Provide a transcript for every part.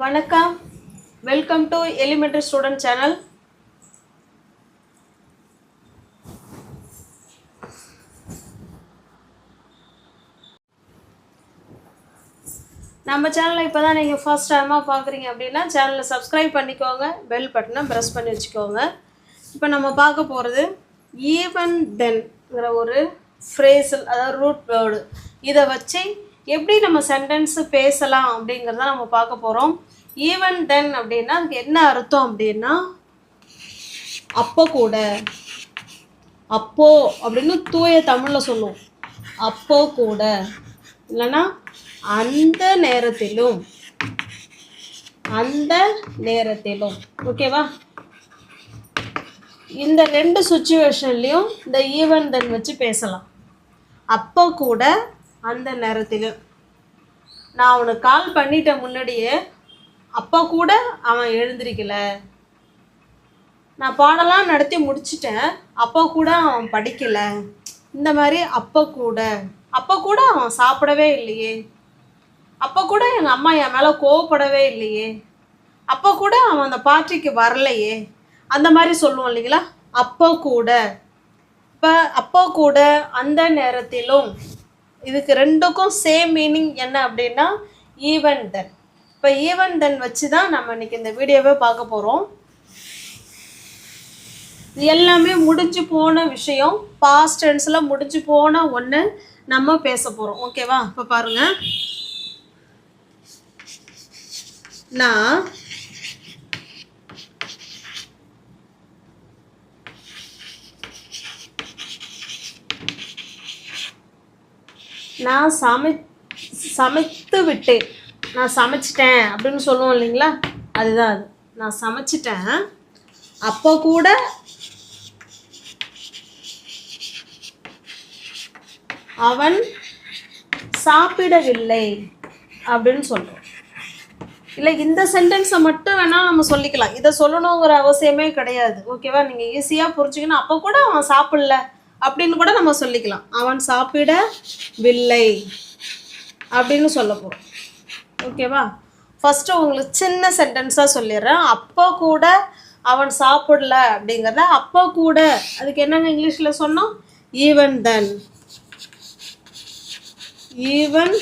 வணக்கம், welcome to elementary student channel. நம்ம சேனலை இப்போ தான் நீங்கள் ஃபர்ஸ்ட் டைமாக பார்க்குறீங்க அப்படின்னா சேனலை சப்ஸ்கிரைப் பண்ணிக்கோங்க, பெல் பட்டனை ப்ரெஸ் பண்ணி வச்சுக்கோங்க. இப்போ நம்ம பார்க்க போகிறது ஈவன் தென்ங்கிற ஒரு ஃப்ரேஸில், அதாவது ரூட் வேர்டு. இதை வச்சு எப்படி நம்ம சென்டென்ஸு பேசலாம் அப்படிங்கிறத நம்ம பார்க்க போகிறோம். ஈவன் தென் அப்படின்னா அதுக்கு என்ன அர்த்தம் அப்படின்னா, அப்போ கூட, அப்போ அப்படின்னு தூய தமிழில் சொல்லுவோம். அப்போ கூட இல்லைன்னா அந்த நேரத்திலும், அந்த நேரத்திலும். ஓகேவா? இந்த ரெண்டு சுச்சுவேஷன்லேயும் இந்த ஈவன் தென் வச்சு பேசலாம். அப்போ கூட அந்த நேரத்திலும். நான் அவனுக்கு கால் பண்ணிட்டேன் முன்னாடியே, அப்போ கூட அவன் எழுந்திருக்கல. நான் பாடலாம் நடத்தி முடிச்சிட்டேன், அப்போ கூட அவன் படிக்கலை. இந்த மாதிரி அப்போ கூட அவன் சாப்பிடவே இல்லையே, அப்போ கூட எங்கள் அம்மா என் மேலே கோவப்படவே இல்லையே, அப்போ கூட அவன் அந்த பார்ட்டிக்கு வரலையே, அந்த மாதிரி சொல்லுவோம் இல்லைங்களா? அப்போ கூட. இப்போ அப்போ கூட அந்த நேரத்திலும், இதுக்கு ரெண்டுக்கும் சேம் மீனிங் என்ன அப்படின்னா ஈவன் தென். இப்போ ஈவன் தென் வச்சு தான் நம்ம இன்னைக்கு இந்த வீடியோவே பார்க்க போகிறோம். இது எல்லாமே முடிஞ்சு போன விஷயம், பாஸ்ட் டென்ஸில் முடிஞ்சு போன ஒன்று நம்ம பேச போகிறோம். ஓகேவா? இப்போ பாருங்கள், நான் சமைத்து விட்டேன். நான் சமைச்சிட்டேன் அப்படின்னு சொல்லுவோம் இல்லைங்களா? அதுதான் அது. நான் சமைச்சிட்டேன், அப்போ கூட அவன் சாப்பிடவில்லை அப்படின்னு சொல்கிறோம். இல்லை, இந்த சென்டென்ஸை மட்டும் வேணால் நம்ம சொல்லிக்கலாம், இதை சொல்லணுங்கிற அவசியமே கிடையாது. ஓகேவா? நீங்கள் ஈஸியாக புரிஞ்சுக்கணும். அப்போ கூட அவன் சாப்பிடல அப்படின்னு கூட நம்ம சொல்லிக்கலாம். அவன் சாப்பிடவில்லை அப்படின்னு சொல்ல போகிறோம். ஓகேவா? ஃபஸ்ட்டு உங்களுக்கு சின்ன சென்டென்ஸாக சொல்லிடுறேன். அப்போ கூட அவன் சாப்பிடல அப்படிங்கிறத அப்போ கூட அதுக்கு என்னங்க இங்கிலீஷில் சொன்னோம்? Even then. Even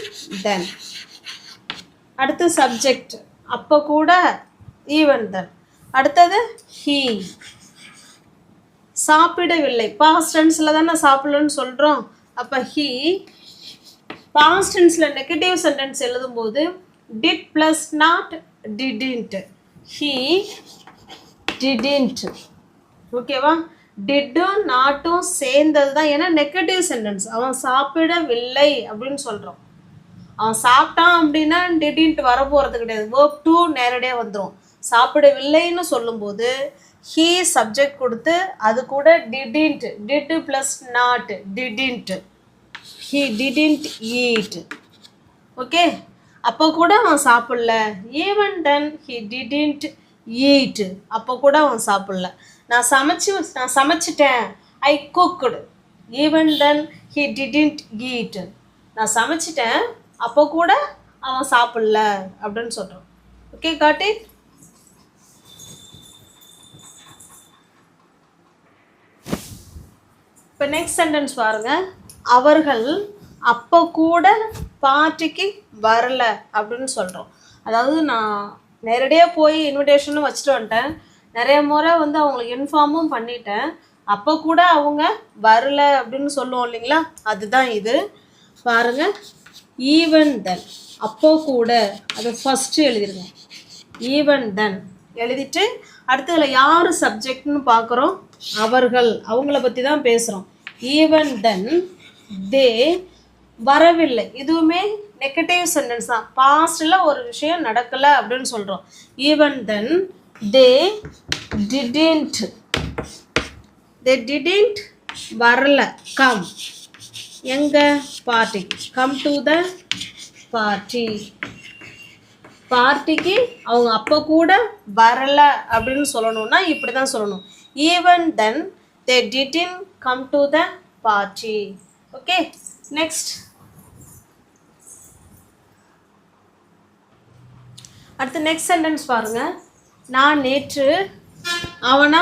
then. அடுத்து சப்ஜெக்ட், அப்போ கூட ஈவன் தென். அடுத்தது ஹீ. சாப்பிடவில்லை, பாஸ்ட் டென்ஸில் தானே சாப்பிடலன்னு சொல்கிறோம். அப்போ ஹீ. பாஸ்ட் டென்ஸில் நெகட்டிவ் சென்டென்ஸ் எழுதும்போது did plus not didn't. He didn't. ஓகேவா? டிட்டும் நாட்டும் சேர்ந்தது தான். ஏன்னா நெகட்டிவ் சென்டென்ஸ், அவன் சாப்பிடவில்லை அப்படின்னு சொல்கிறோம். அவன் சாப்பிட்டான் அப்படின்னா டிடின்ட் வர போகிறது கிடையாது, வேர்ப் டு நேரடியாக வந்துடும். சாப்பிடவில்லைன்னு சொல்லும்போது ஹீ சப்ஜெக்ட் கொடுத்து அது கூட didn't, did plus not didn't. He didn't eat. Okay? அப்போ கூட அவன் சாப்பிடல. Even then he didn't eat. அப்போ கூட அவன் சாப்பிடல. நான் சமைச்சிட்டேன், I cooked. Even then he didn't eat. நான் சமைச்சிட்டேன், அப்போ கூட அவன் சாப்பிடல அப்படின்னு சொல்கிறோம். Okay, got it? இப்போ நெக்ஸ்ட் சென்டென்ஸ் பாருங்கள். அவர்கள் அப்போ கூட பார்ட்டிக்கு வரல அப்படின்னு சொல்கிறோம். அதாவது நான் நேரடியாக போய் இன்விடேஷனும் வச்சுட்டு வந்துட்டேன், நிறைய முறை அவங்களுக்கு இன்ஃபார்மும் பண்ணிட்டேன், அப்போ கூட அவங்க வரல அப்படின்னு சொல்லுவோம் இல்லைங்களா? அதுதான் இது. பாருங்கள், ஈவன் தென். அப்போ கூட அதை ஃபஸ்ட்டு எழுதிருங்க. ஈவன் தென் எழுதிட்டு அடுத்ததுல யார் சப்ஜெக்ட்னு பார்க்குறோம்? அவர்கள், அவங்கள பற்றி தான் பேசுகிறோம். ஈவன் தென் தே வரவில்லை. இதுவுமே நெகட்டிவ் சென்டென்ஸ் தான். பாஸ்டில் ஒரு விஷயம் நடக்கலை அப்படின்னு சொல்கிறோம். Even then they didn't. They didn't வரல. கம். எங்கே? Party. Come to the party. பார்ட்டிக்கு அவங்க அப்போ கூட வரல அப்படின்னு சொல்லணும்னா இப்படி தான் சொல்லணும். Even then they didn't come to the party. Okay, next. அடுத்து நெக்ஸ்ட் சென்டென்ஸ் பாருங்கள். நான் நேற்று அவனை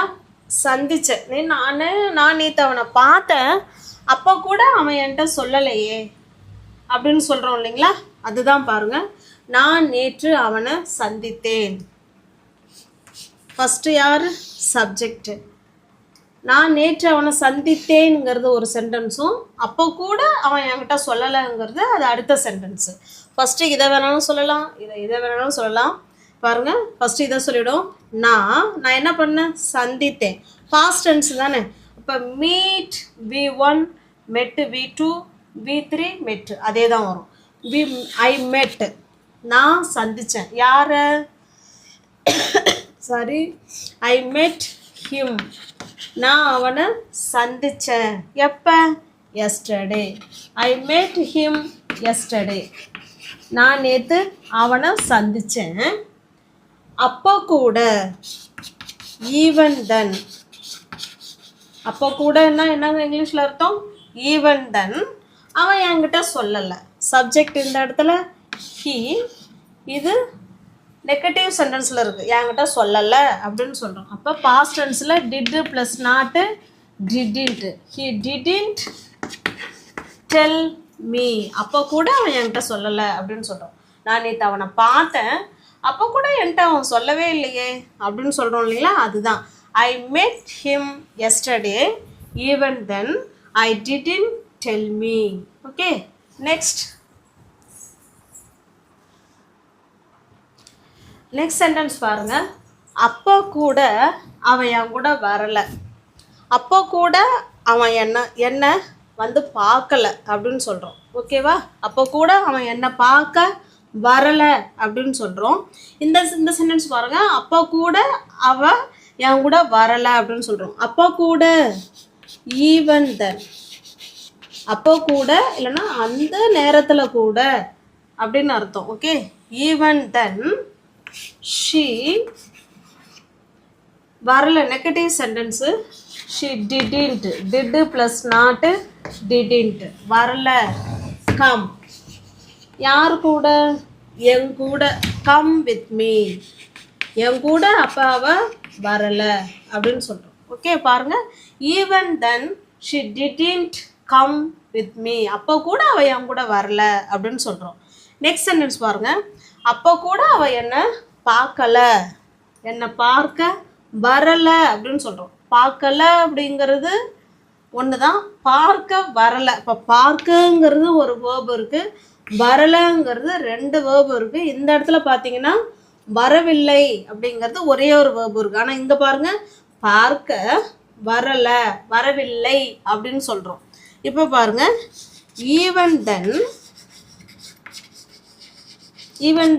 சந்தித்தேன். நான் நேற்று அவனை பார்த்தேன், அப்போ கூட அவன் என்கிட்ட சொல்லலையே அப்படின்னு சொல்கிறோம் இல்லைங்களா? அதுதான் பாருங்கள். நான் நேற்று அவனை சந்தித்தேன். ஃபஸ்ட்டு யார்? சப்ஜெக்டு. நான் நேற்று அவனை சந்தித்தேங்கிறது ஒரு சென்டென்ஸும், அப்போ கூட அவன் என்கிட்ட சொல்லலைங்கிறது அது அடுத்த சென்டென்ஸு. ஃபஸ்ட்டு இதை வேணாலும் சொல்லலாம், இதை வேணாலும் சொல்லலாம். பாருங்கள், ஃபஸ்ட்டு இதை சொல்லிவிடும். நான் என்ன பண்ணேன்? சந்தித்தேன். பாஸ்ட் டென்ஸ் தானே. இப்போ மீட் V1, மெட்டு V2, V3 மெட்டு, அதே தான் வரும். ஐ மெட், நான் சந்தித்தேன். யாரை? சாரி, ஐ மெட் ஹிம், நான் அவனை சந்தித்தேன். எப்போ? எஸ்டர்டே. ஐ மெட் ஹிம் எஸ்டர்டே, நான் நேற்று அவனை சந்தித்தேன். அப்போ கூட, ஈவன் தென். அப்போ கூடன்னா என்னங்க இங்கிலீஷில் அர்த்தம்? ஈவன் தென் அவன் என்கிட்ட சொல்லலை. சப்ஜெக்ட் இந்த இடத்துல ஹீ, இது நெகட்டிவ் சென்டென்ஸில் இருக்குது, என்கிட்ட சொல்லலை அப்படின்னு சொல்கிறோம். அப்போ past டென்ஸில் டிட்டு plus not didn't. He didn't tell me, அப்போ கூட அவன் என்கிட்ட சொல்லலை அப்படின்னு சொல்கிறோம். நான் நேற்று அவனை பார்த்தேன், அப்போ கூட என்கிட்ட அவன் சொல்லவே இல்லையே அப்படின்னு சொல்கிறோம் இல்லைங்களா? அதுதான் I met him yesterday, even then I didn't tell me. Okay, next sentence பாருங்கள். அப்போ கூட அவன் என் கூட வரலை, அப்போ கூட அவன் என்ன வந்து பார்க்கலை அப்படின்னு சொல்கிறோம். ஓகேவா? அப்போ கூட அவன் என்னை பார்க்க வரலை அப்படின்னு சொல்கிறோம். இந்த சென்டென்ஸ் பாருங்கள். அப்போ கூட அவன் என் கூட வரலை அப்படின்னு சொல்கிறோம். அப்போ கூட, ஈவன் தென், அப்போ கூட இல்லைன்னா அந்த நேரத்தில் கூட அப்படின்னு அர்த்தம். ஓகே, ஈவன் தென் ஷீ வரலை, negative sentence. She didn't, did plus not didn't, வரலை. கம், யார் கூட? என் கூட. கம் வித் மீ, என் கூட அப்போ அவள் வரலை அப்படின்னு சொல்கிறோம். ஓகே, பாருங்கள். Even then she didn't come with me, அப்போ கூட அவள் என் கூட வரலை அப்படின்னு சொல்கிறோம். நெக்ஸ்ட் சென்டென்ஸ் பாருங்கள். அப்போ கூட அவள் என்னை பார்க்கலை, என்னை பார்க்க வரலை அப்படின்னு சொல்கிறோம். பார்க்கலை அப்படிங்கிறது ஒன்று தான், பார்க்க வரலை. இப்போ பார்க்கங்கிறது ஒரு வேர்பு இருக்குது, வரலைங்கிறது 2 வேர்பு இருக்குது. இந்த இடத்துல பார்த்தீங்கன்னா வரவில்லை அப்படிங்கிறது ஒரே ஒரு வேர்பு இருக்குது. ஆனால் இங்கே பாருங்கள், பார்க்க வரலை, வரவில்லை அப்படின்னு சொல்கிறோம். இப்போ பாருங்கள், ஈவன்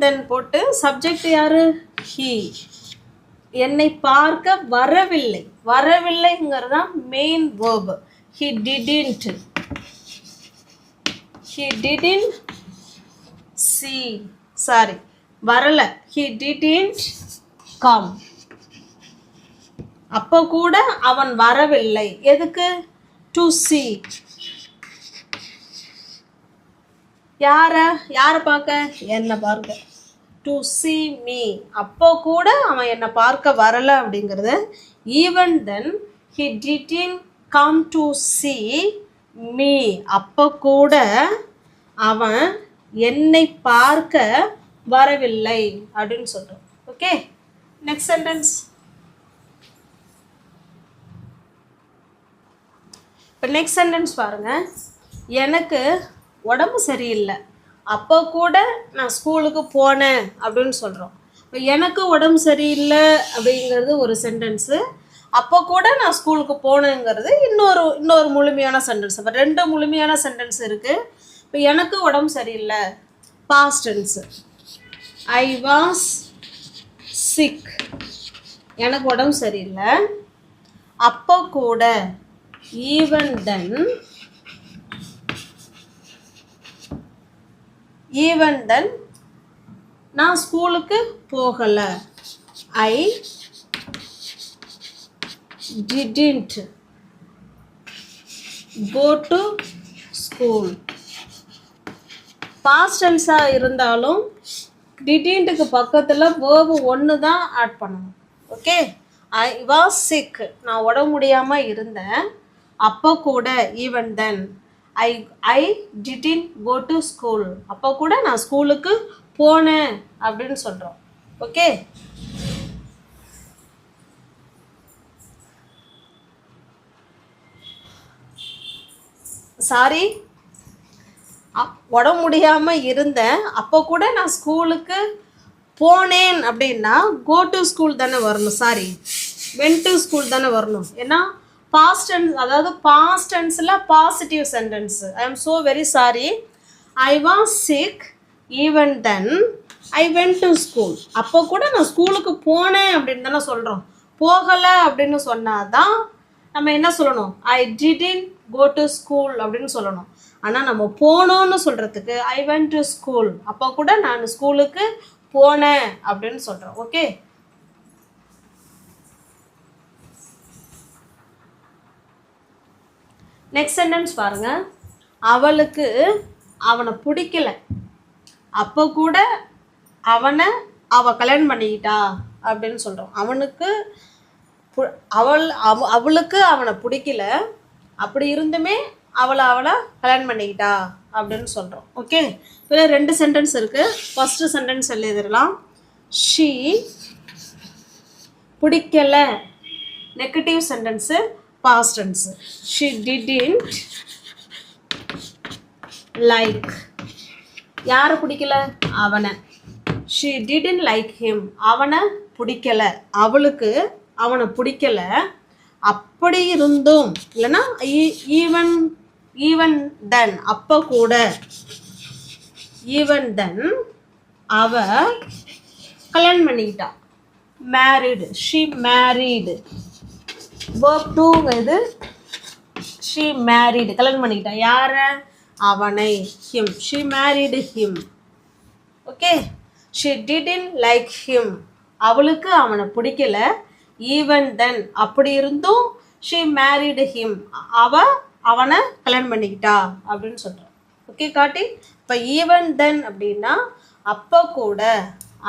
தென் போட்டு சப்ஜெக்ட் யார்? ஹீ, என்னை பார்க்க வரவில்லை, வரவில்லைங்கிறது தான் main verb. He didn't see, sorry வரலை, he didn't come. அப்போ கூட அவன் வரவில்லை. எதுக்கு? to see. யாரை பார்க்க? என்னை பார்க்க. to see me, அப்போ கூட அவன் என்னை பார்க்க வரலை அப்படிங்கிறது. even then he didn't come to see me, அப்போ கூட அவன் என்னை பார்க்க வரவில்லை அப்படின்னு சொல்கிறோம். Okay, next sentence. இப்போ நெக்ஸ்ட் சென்டென்ஸ் பாருங்கள். எனக்கு உடம்பு சரியில்லை, அப்போ கூட நான் ஸ்கூலுக்கு போனேன் அப்படின்னு சொல்கிறோம். இப்போ எனக்கு உடம்பு சரியில்லை அப்படிங்கிறது ஒரு சென்டென்ஸு, அப்போ கூட நான் ஸ்கூலுக்கு போனேங்கிறது இன்னொரு முழுமையான சென்டென்ஸ். இப்போ 2 முழுமையான சென்டென்ஸ் இருக்குது. இப்போ எனக்கு உடம்பு சரியில்லை, past tense. I was sick, எனக்கு உடம்பு சரியில்லை. அப்போ கூட, ஈவன் தென் நான் ஸ்கூலுக்கு போகலை. I didn't go to school. Past டென்ஸாக இருந்தாலும் டிடின்ட்டுக்கு பக்கத்தில் வேர்பு ஒன்று தான் ஆட் பண்ணணும். ஓகே, ஐ வாஸ் சிக், நான் உடம்பு முடியாமல் இருந்தேன். அப்போ கூட even then I didn't go to school, அப்போ கூட நான் ஸ்கூலுக்கு போனேன் அப்படின்னு சொல்கிறோம். ஓகே, சாரி, உடம்பு முடியாமல் இருந்தேன் அப்போ கூட நான் ஸ்கூலுக்கு போனேன் அப்படின்னா கோ டு ஸ்கூல் தானே வரணும். சாரி, வென்ட் டு ஸ்கூல் தானே வரணும். ஏன்னா பாஸ்ட் டென்ஸ், அதாவது பாஸ்ட் டென்ஸில் positive sentence. I am so very sorry, I was sick even then I went to school, அப்போ கூட நான் ஸ்கூலுக்கு போனேன் அப்படின்னு தானே சொல்கிறோம். போகலை அப்படின்னு சொன்னாதான் நம்ம என்ன சொல்லணும், ஐ டிடின் கோ டு ஸ்கூல் அப்படின்னு சொல்லணும். ஆனால் நம்ம போனோன்னு சொல்கிறதுக்கு ஐ வென்ட் டு ஸ்கூல், அப்போ கூட நான் ஸ்கூலுக்கு போனேன் அப்படின்னு சொல்கிறோம். ஓகே, நெக்ஸ்ட் சென்டென்ஸ் பாருங்க. அவளுக்கு அவனை பிடிக்கல, அப்போ கூட அவ கல்யாணம் பண்ணிக்கிட்டா அப்படின்னு சொல்கிறோம். அவளுக்கு அவனை பிடிக்கல, அப்படி இருந்துமே அவளை கல்யாணம் பண்ணிக்கிட்டா அப்படின்னு சொல்கிறோம். ஓகே, இதில் 2 சென்டென்ஸ் இருக்குது. ஃபஸ்ட்டு சென்டென்ஸ் எழுதிடலாம். ஷீ பிடிக்கல, negative sentence, past tense. She didn't like, யாரை பிடிக்கல, அவனை. ஷீ டிடின்ட் லைக் ஹிம், அவனை பிடிக்கல, அவளுக்கு அவனை பிடிக்கல. அப்படி இருந்தும், இல்லைன்னா ஈவன் தென், அப்போ கூட, ஈவன் தென் அவ கல்யாணம் பண்ணிக்கிட்டா. மேரிடு, ஷீ மேரிடு, verb 2 இது. ஷீ மேரிடு, கல்யாணம் பண்ணிக்கிட்டா. யார, அவனை, him. She married him. Okay, she didn't like him, அவளுக்கு அவனை பிடிக்கல. ஈவன் தென், அப்படி இருந்தும் ஷீ மேரிடு ஹிம், அவனை கல்யாணம் பண்ணிக்கிட்டா அப்படின்னு சொல்கிறோம். ஓகே காட்டி, இப்போ ஈவன் தென் அப்படின்னா அப்போ கூட,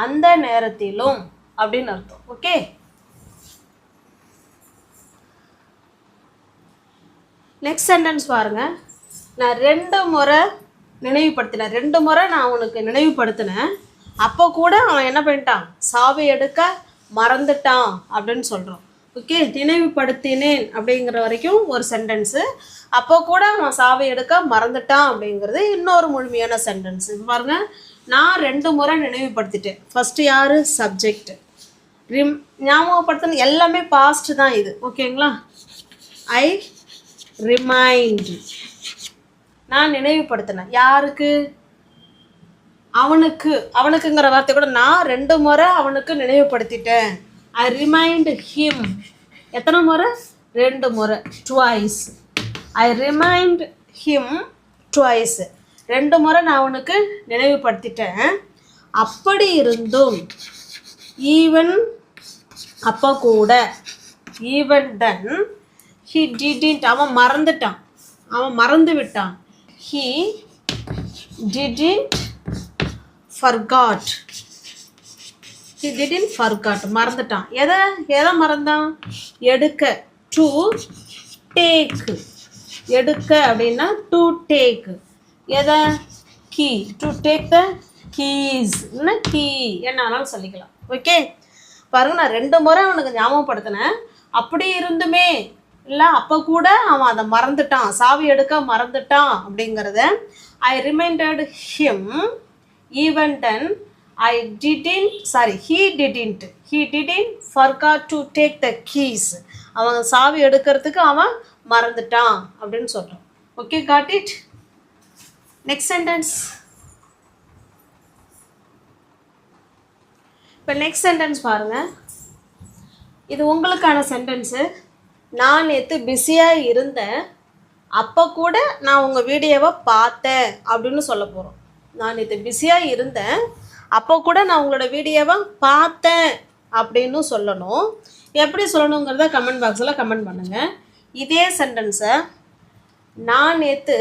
அந்த நேரத்திலும் அப்படின்னு அர்த்தம். ஓகே, நெக்ஸ்ட் சென்டென்ஸ் பாருங்க. நான் 2 முறை நினைவுபடுத்தினேன், 2 முறை நான் உனக்கு நினைவுபடுத்தினேன், அப்போ கூட அவன் என்ன பண்ணிட்டான், சாவி எடுக்க மறந்துட்டான் அப்படின்னு சொல்கிறோம். ஓகே, நினைவுபடுத்தினேன் அப்படிங்கிற வரைக்கும் ஒரு சென்டென்ஸு. அப்போ கூட அவன் சாவி எடுக்க மறந்துட்டான் அப்படிங்கிறது இன்னொரு முழுமையான சென்டென்ஸ். பாருங்க, நான் 2 முறை நினைவுபடுத்திட்டேன். ஃபஸ்ட்டு யார், சப்ஜெக்ட். ஞாபகப்படுத்தின எல்லாமே பாஸ்ட் தான் இது. ஓகேங்களா, ஐ ரிமைண்ட், நான் நினைவுபடுத்தினேன். யாருக்கு, அவனுக்குங்கிற வார்த்தை கூட நான் 2 முறை அவனுக்கு நினைவுபடுத்திட்டேன். ஐ ரிமைண்ட் ஹிம், எத்தனை முறை, 2 முறை, ட்வைஸ். ஐ ரிமைண்ட் ஹிம் ட்வைஸ், 2 முறை நான் அவனுக்கு நினைவுபடுத்திட்டேன். அப்படி இருந்தும், ஈவன் அப்போ கூட, ஈவன் தென் ஹி டிடின்ட், அவன் மறந்துட்டான், அவன் மறந்து விட்டான். He didn't forgot, he didn't forgot, மறந்துட்டான். எதை மறந்தான், எடுக்க, to take, எடுக்க அப்படின்னா to take, எதை, key, to take the keys, இல்லைன்னா key என்னாலும் சொல்லிக்கலாம். ஓகே, பாருங்க, நான் 2 முறை அவனுக்கு ஞாபகப்படுத்தினேன். அப்படி இருந்துமே, இல்லை அப்போ கூட அவன் அதை மறந்துட்டான், சாவி எடுக்க மறந்துட்டான் அப்படிங்கிறத. I reminded him even then I didn't, sorry, he didn't forgot to take the keys, அவன் சாவி எடுக்கிறதுக்கு அவன் மறந்துட்டான் அப்படின்னு சொல்கிறான். Okay, got it. Next sentence. இப்போ நெக்ஸ்ட் சென்டென்ஸ் பாருங்கள். இது உங்களுக்கான சென்டென்ஸு. நான் நேற்று பிஸியாக இருந்தேன், அப்போ கூட நான் உங்கள் வீடியோவை பார்த்தேன் அப்படின்னு சொல்ல போகிறோம். நான் நேற்று பிஸியாக இருந்தேன், அப்போ கூட நான் உங்களோட வீடியோவை பார்த்தேன் அப்படின்னு சொல்லணும். எப்படி சொல்லணுங்கிறத கமெண்ட் பாக்ஸில் கமெண்ட் பண்ணுங்கள். இதே சென்டென்ஸை நான் நேற்று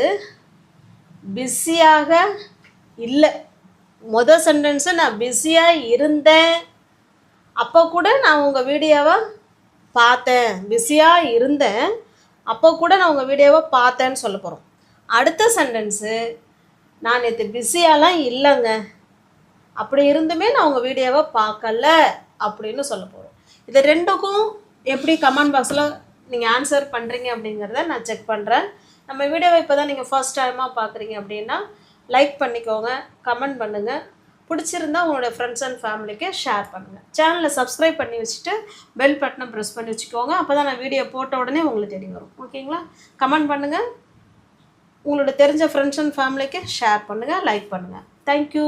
பிஸியாக இல்லை மொதல் சென்டென்ஸு நான் பிஸியாக இருந்தேன், அப்போ கூட நான் உங்கள் வீடியோவை பார்த்தேன். பிஸியாக இருந்தேன், அப்போ கூட நான் உங்கள் வீடியோவை பார்த்தேன்னு சொல்ல போகிறோம். அடுத்த சென்டென்ஸு நான் நேற்று பிஸியாலாம் இல்லைங்க, அப்படி இருந்துமே நான் உங்கள் வீடியோவை பார்க்கல அப்படின்னு சொல்ல போகிறோம். இது ரெண்டுக்கும் எப்படி கமெண்ட் பாக்ஸில் நீங்கள் ஆன்சர் பண்ணுறீங்க அப்படிங்கிறத நான் செக் பண்ணுறேன். நம்ம வீடியோவை இப்போ தான் நீங்கள் ஃபர்ஸ்ட் டைமாக பார்க்குறீங்க அப்படின்னா லைக் பண்ணிக்கோங்க, கமெண்ட் பண்ணுங்கள். பிடிச்சிருந்தா உங்களோட ஃப்ரெண்ட்ஸ் அண்ட் ஃபேமிலிக்கு ஷேர் பண்ணுங்கள். சேனலை சப்ஸ்கிரைப் பண்ணி வச்சுட்டு பெல் பட்டனை ப்ரெஸ் பண்ணி வச்சுக்கோங்க. அப்போ தான் நான் வீடியோ போட்ட உடனே உங்களுக்கு தேடி வரும். ஓகேங்களா? கமெண்ட் பண்ணுங்கள், உங்களோட தெரிஞ்ச ஃப்ரெண்ட்ஸ் அண்ட் ஃபேமிலிக்கு ஷேர் பண்ணுங்கள், லைக் பண்ணுங்கள். தேங்க்யூ.